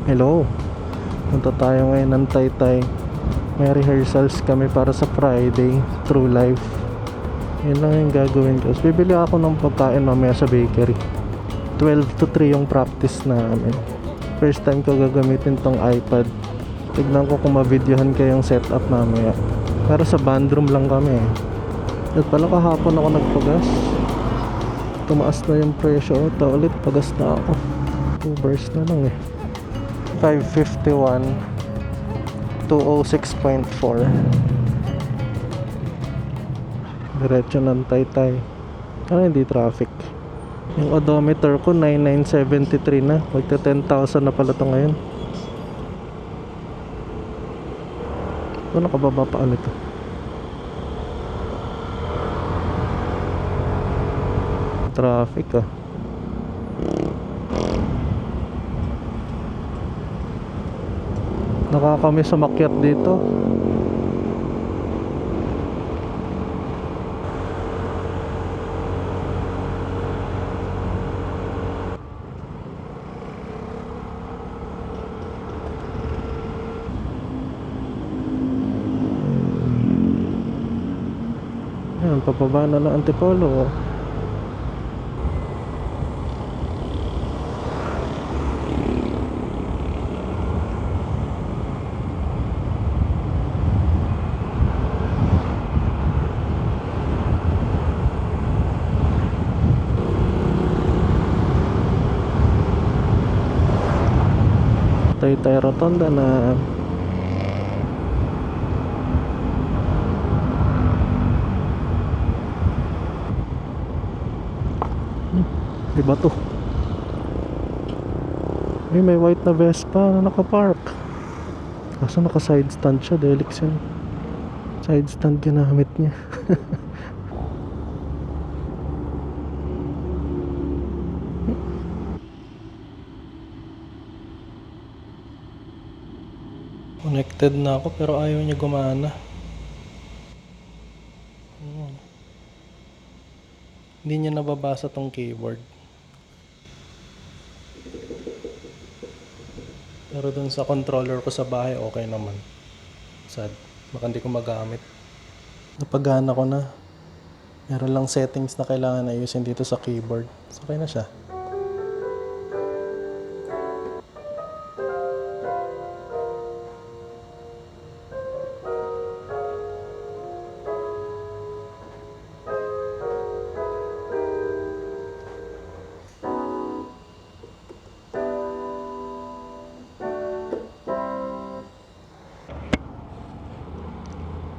Hello, punta tayo ngayon ng Taytay. May rehearsals kami para sa Friday, True Life. Yun lang yung gagawin ko. So, bibili ako ng pagkain mamaya sa bakery. 12 to 3 yung practice namin. First time ko gagamitin tong iPad. Tignan ko kung ma-videohan ko yung setup mamaya. Pero sa bandroom lang kami. At pala kahapon ako nagpagas. Tumaas na yung presyo. Ito ulit, pagas na ako. Ubers na lang eh. 551 206.4. Diretso ng Taytay. Hindi traffic. Yung odometer ko 9973 na. Magta 10,000 na pala ito ngayon. Nakababa pa ulit ito. Traffic ah. Nakakamiss umakyat dito. Ayan, papaba na ng Antipolo. Taytay Rotonda na. Diba to? May white na Vespa na nakapark. Kaso naka side stand siya. Delix yun. Side stand ginamit niya. Connected na ako pero ayaw niya gumana. Hindi niya nababasa tong keyboard. Pero dun sa controller ko sa bahay okay naman. Sad. Baka hindi ko magamit. Napagana ko na. Meron lang settings na kailangan ayusin dito sa keyboard. So okay na siya.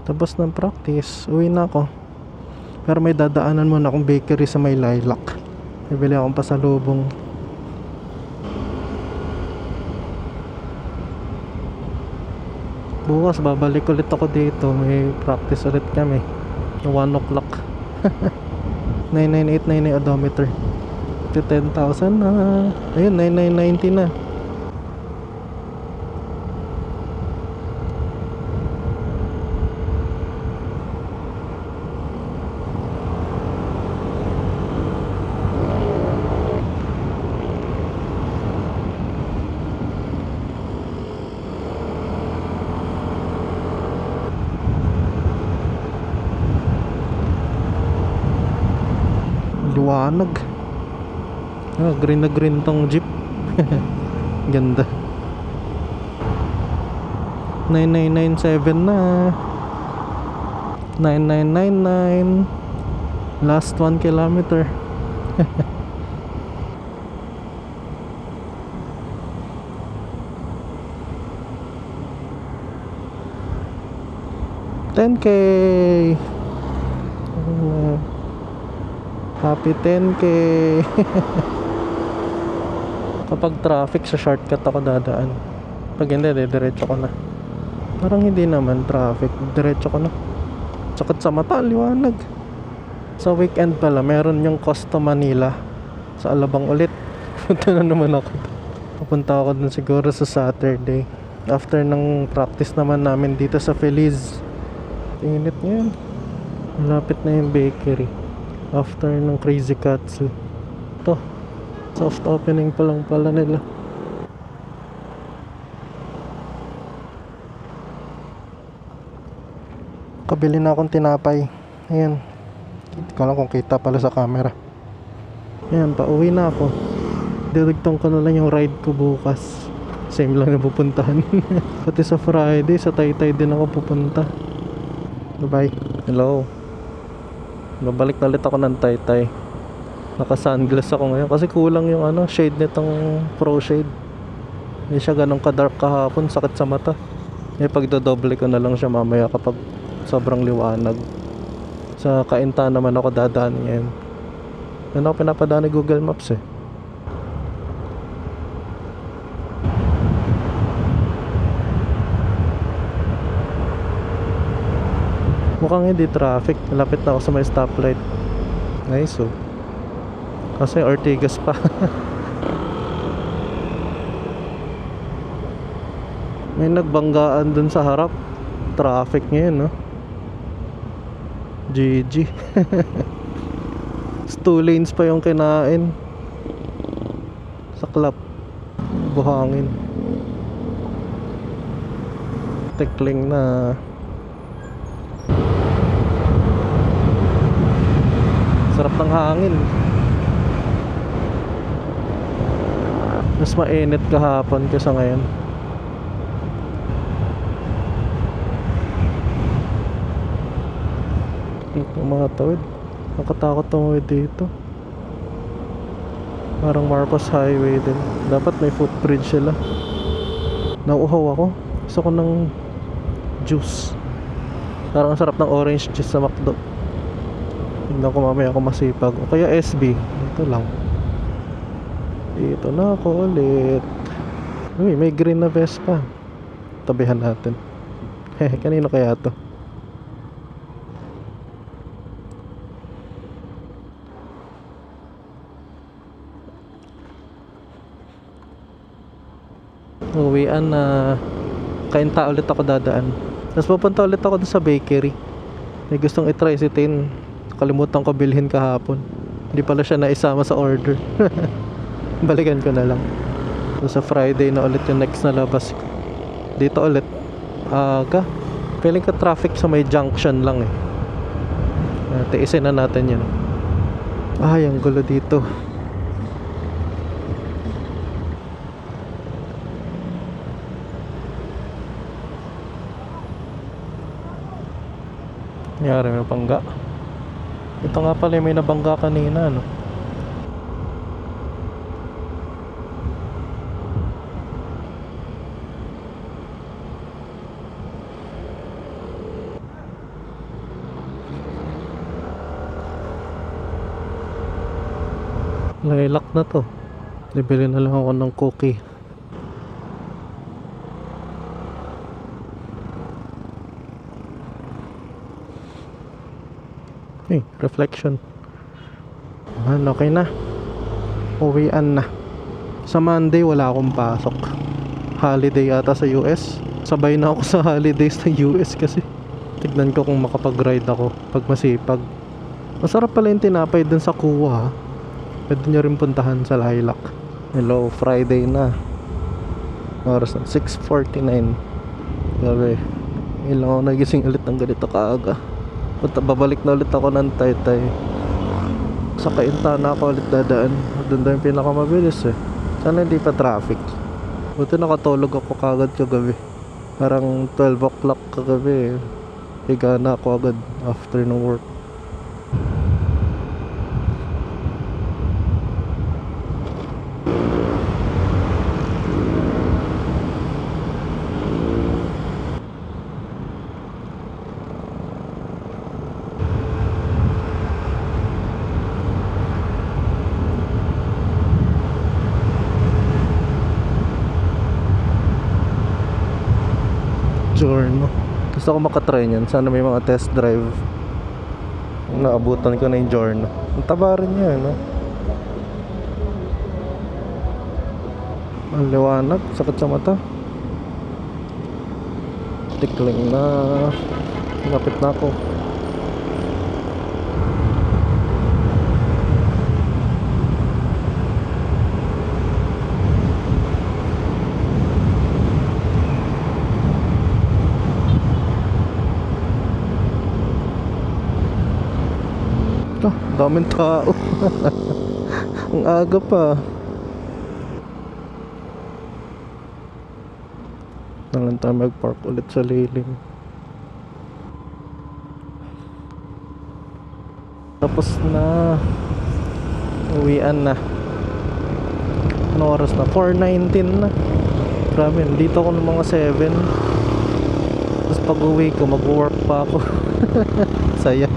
Tapos ng practice, uwi na ako. Pero may dadaanan muna akong bakery sa may Lilac. Bibili akong pasalubong. Bukas babalik ulit ako dito. May practice ulit kami 1 o'clock. 9989 na yung odometer. 10,000 na. Ayun, 9990 na. Liwanag. Green na green tong jeep. Ganda. 9997 na. 9999. Last 1 kilometer. $10K. Happy 10K. Kapag traffic sa shortcut ako dadaan. Pag hindi, diretso ko na. Parang hindi naman traffic, diretso ko na. Sakit sa mata, liwanag. Sa weekend pala, meron yung Costa Manila sa Alabang ulit. Punta na naman ako. Pupunta ako dun siguro sa Saturday. After ng practice naman namin dito sa Feliz. Init ngayon. Malapit na yung bakery. After ng Crazy Katsu. Ito, soft opening pa lang pala nila. nakabili na akong tinapay. Ayan. Hindi ko alam kung kita pala sa camera. Ayan, pauwi na ako. Dirigtong ko na lang yung ride ko bukas. Same lang na pupuntahan. Pati sa Friday, sa Taytay din ako pupunta. Bye-bye. Hello. Babalik na ulit ako ng Taytay. Naka-sunglass ako ngayon kasi kulang yung shade nitong Pro Shade. Hindi siya ganun ka-dark kahapon, sakit sa mata. Pagdodoble ko na lang siya mamaya kapag sobrang liwanag. Sa Kainta naman ako dadaan ngayon. Yan ako pinapadaan ni Google Maps eh. Mukhang hindi traffic. Malapit na ako sa may stoplight. Nice oh. Kasi Ortigas pa. May nagbanggaan dun sa harap. Traffic ngayon no. GG. 2 lanes pa yung kinain. Saklap. Buhangin. Tekling na. Sarap ng hangin. Mas mainit kahapon kaysa ngayon. Ito mga tawid. Nakatakot tumawid dito. Parang Marcos Highway din. Dapat may footbridge sila. Nauuhaw ako. Gusto ko ng juice. Parang sarap ng orange juice sa McDo. Tignan ko mamaya ako masipag. O kaya SB. Ito lang. Dito na ako ulit. Uy, may green na Vespa. Tabihan natin. Kanino kaya to? Uwian na. Kainta ulit ako dadaan. Tapos pupunta ulit ako sa bakery. May gustong itry si Tin. Kalimutan ko bilhin kahapon. Hindi pala siya naisama sa order. Balikan ko na lang. So, sa Friday na ulit yung next na labas. Dito ulit aga. Feeling ko traffic sa may junction lang eh. Tiisin na natin yun. Ay, ang gulo dito. Nangyari may bangga. Ito nga pala may nabangga kanina no. Lilac na to. Bibili na lang ako ng cookie. Reflection. Okay na. Uwian na. Sa Monday wala akong pasok. Holiday ata sa US. Sabay na ako sa holidays sa US kasi tignan ko kung makapag-ride ako pag masipag. Masarap pala yung tinapay dun sa Kuwa. Pwede nyo rin puntahan sa Lilac. Hello, Friday na. Oras na 6:49. Gabi. Ilang ako nagising ulit ng ganito kaaga. Babalik na ulit ako ng Taytay. Sa Kainta na ako ulit dadaan. Doon daw yung pinakamabilis eh. Sana hindi pa traffic. Buti nakatulog ako kagad kagabi. Parang 12 o'clock kagabi eh. Higa na ako agad after ng work. Giorno. Gusto ko makatry niyan. Sana may mga test drive. Naabutan ko na yung Giorno. Ang taba rin niya, no? Ang liwanag. Sakit sa mata. Tikling na. Lapit na ako. daming tao. Ang aga pa. Na lang tayo mag-park ulit sa lilim. Tapos na. Uwian na. Ano oras na? 4:19 na. Grabe, dito ako ng mga 7. Tapos pag uwi ko, mag-work pa ako. Saya.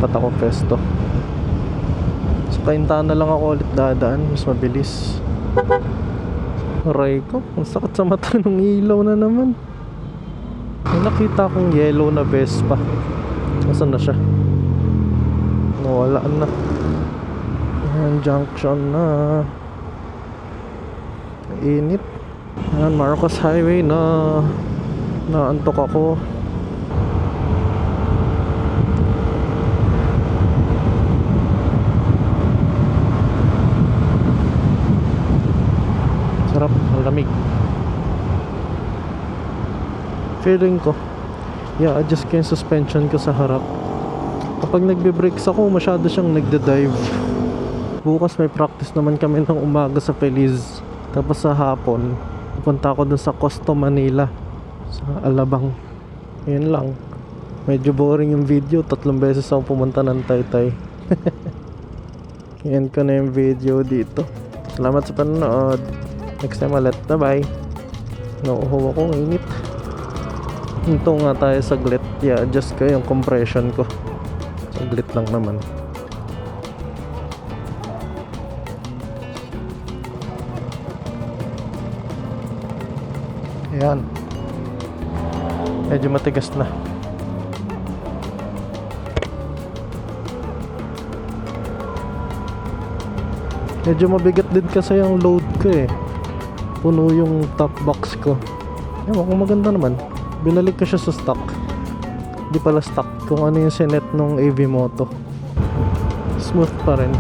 Pat ako pesto. Sa Kaintahan na lang ako ulit dadaan. Mas mabilis. Aray ko, ang sakit sa mata ng ilaw na naman. May nakita akong yellow na Vespa. Nasaan na siya? Nawala na. Ayan, junction na. Init. Ayan, Marcos Highway na. Naantok ako. Sarap, ang lamig. Feeling ko adjust ko yung suspension ko sa harap. Kapag nagbe-brakes ako, masyado siyang nagda-dive. Bukas may practice naman kami ng umaga sa Feliz. Tapos sa hapon, pupunta ako dun sa Costo Manila, sa Alabang. Yun lang. Medyo boring yung video. 3 beses ako pumunta ng Taytay. Yan ko na yung video dito. Salamat sa panonood. Next time ulit. Bye bye. Nauuhaw ako, init. Hinto nga tayo saglit. I-adjust ko yung compression ko. Saglit lang naman. Ayan. Medyo matigas na. Medyo mabigat din kasi yung load ko eh. Puno yung top box ko. Ewan kung maganda naman. Binalik ko siya sa stock. Di pala stock kung ano yung sinet nung AV Moto. Smooth pa rin.